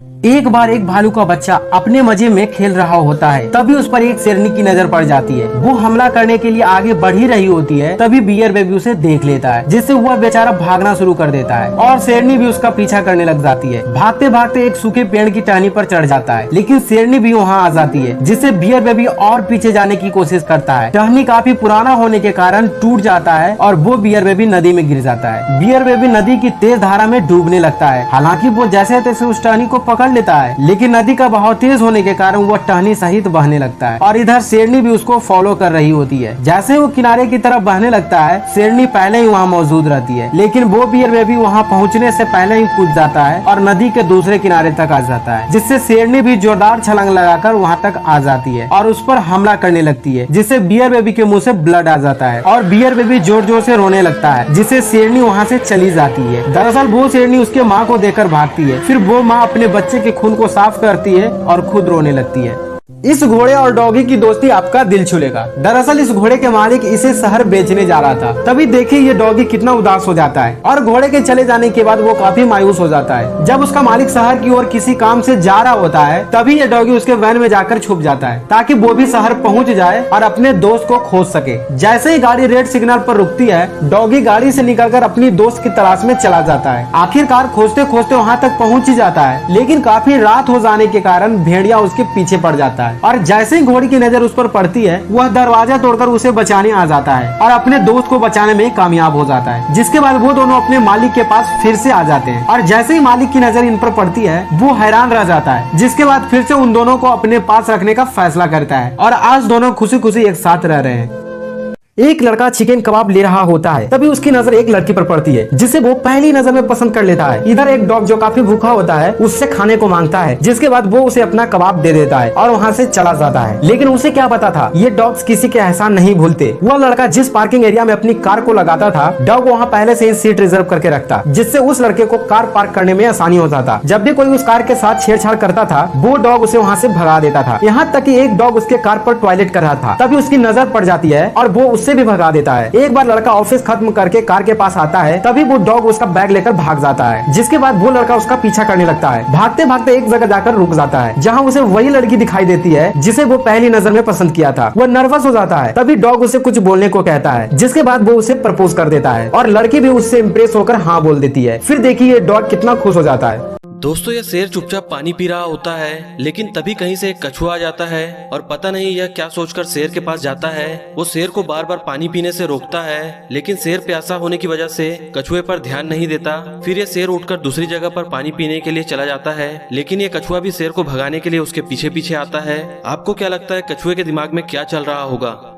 एक बार एक भालू का बच्चा अपने मजे में खेल रहा होता है, तभी उस पर एक शेरनी की नजर पड़ जाती है। वो हमला करने के लिए आगे बढ़ ही रही होती है, तभी बियर बेबी उसे देख लेता है, जिससे वह बेचारा भागना शुरू कर देता है और शेरनी भी उसका पीछा करने लग जाती है। भागते भागते एक सूखे पेड़ की टहनी पर चढ़ जाता है, लेकिन शेरनी भी वहाँ आ जाती है, जिससे बियर बेबी और पीछे जाने की कोशिश करता है। टहनी काफी पुराना होने के कारण टूट जाता है और वो बियर बेबी नदी में गिर जाता है। बियर बेबी नदी की तेज धारा में डूबने लगता है। हालांकि वो जैसे तैसे उस टहनी को पकड़ लेता है, लेकिन नदी का बहाव तेज होने के कारण वो टहनी सहित बहने लगता है और इधर शेरनी भी उसको फॉलो कर रही होती है। जैसे वो किनारे की तरफ बहने लगता है, शेरनी पहले ही वहाँ मौजूद रहती है, लेकिन वो बियर बेबी वहाँ पहुँचने से पहले ही कूद जाता है और नदी के दूसरे किनारे तक आ जाता है, जिससे शेरनी भी जोरदार छलांग लगाकर वहाँ तक आ जाती है और उस पर हमला करने लगती है, जिससे बियर बेबी के मुंह से ब्लड आ जाता है और बियर बेबी जोर जोर से रोने लगता है, जिससे शेरनी वहाँ से चली जाती है। दरअसल वो शेरनी उसके माँ को देखकर भागती है। फिर वो माँ अपने बच्चे के खून को साफ करती है और खुद रोने लगती है। इस घोड़े और डॉगी की दोस्ती आपका दिल छू लेगा। दरअसल इस घोड़े के मालिक इसे शहर बेचने जा रहा था, तभी देखिए ये डॉगी कितना उदास हो जाता है और घोड़े के चले जाने के बाद वो काफी मायूस हो जाता है। जब उसका मालिक शहर की ओर किसी काम से जा रहा होता है, तभी ये डॉगी उसके वैन में जाकर छुप जाता है, ताकि वो भी शहर पहुंच जाए और अपने दोस्त को खोज सके। जैसे ही गाड़ी रेड सिग्नल पर रुकती है, डॉगी गाड़ी से निकलकर अपनी दोस्त की तलाश में चला जाता है। आखिरकार खोजते खोजते वहाँ तक पहुँच ही जाता है, लेकिन काफी रात हो जाने के कारण भेड़िया उसके पीछे पड़ जाता है और जैसे ही घोड़ी की नजर उस पर पड़ती है, वह दरवाजा तोड़कर उसे बचाने आ जाता है और अपने दोस्त को बचाने में कामयाब हो जाता है। जिसके बाद वो दोनों अपने मालिक के पास फिर से आ जाते हैं और जैसे ही मालिक की नजर इन पर पड़ती है, वो हैरान रह जाता है। जिसके बाद फिर से उन दोनों को अपने पास रखने का फैसला करता है और आज दोनों खुशी खुशी एक साथ रह रहे हैं। एक लड़का चिकन कबाब ले रहा होता है, तभी उसकी नजर एक लड़की पर पड़ती है, जिसे वो पहली नजर में पसंद कर लेता है। इधर एक डॉग जो काफी भूखा होता है, उससे खाने को मांगता है, जिसके बाद वो उसे अपना कबाब दे देता है और वहाँ से चला जाता है। लेकिन उसे क्या पता था, ये डॉग्स किसी के एहसान नहीं भूलते। वह लड़का जिस पार्किंग एरिया में अपनी कार को लगाता था, डॉग वहाँ पहले से ही सीट रिजर्व करके रखता, जिससे उस लड़के को कार पार्क करने में आसानी होता था। जब भी कोई उस कार के साथ छेड़छाड़ करता था, वो डॉग उसे वहाँ से भगा देता था। यहाँ तक कि एक डॉग उसके कार पर टॉयलेट कर रहा था, तभी उसकी नजर पड़ जाती है और वो उससे भी भगा देता है। एक बार लड़का ऑफिस खत्म करके कार के पास आता है, तभी वो डॉग उसका बैग लेकर भाग जाता है। जिसके बाद वो लड़का उसका पीछा करने लगता है। भागते भागते एक जगह जाकर रुक जाता है, जहाँ उसे वही लड़की दिखाई देती है जिसे वो पहली नजर में पसंद किया था। वह नर्वस हो जाता है, तभी डॉग उसे कुछ बोलने को कहता है, जिसके बाद वो उसे प्रपोज कर देता है और लड़की भी उससे इम्प्रेस होकर हाँ बोल देती है। फिर देखिए ये डॉग कितना खुश हो जाता है। दोस्तों, यह शेर चुपचाप पानी पी रहा होता है, लेकिन तभी कहीं से एक कछुआ आ जाता है और पता नहीं यह क्या सोचकर शेर के पास जाता है। वो शेर को बार बार पानी पीने से रोकता है, लेकिन शेर प्यासा होने की वजह से कछुए पर ध्यान नहीं देता। फिर यह शेर उठकर दूसरी जगह पर पानी पीने के लिए चला जाता है, लेकिन ये कछुआ भी शेर को भगाने के लिए उसके पीछे पीछे आता है। आपको क्या लगता है कछुए के दिमाग में क्या चल रहा होगा?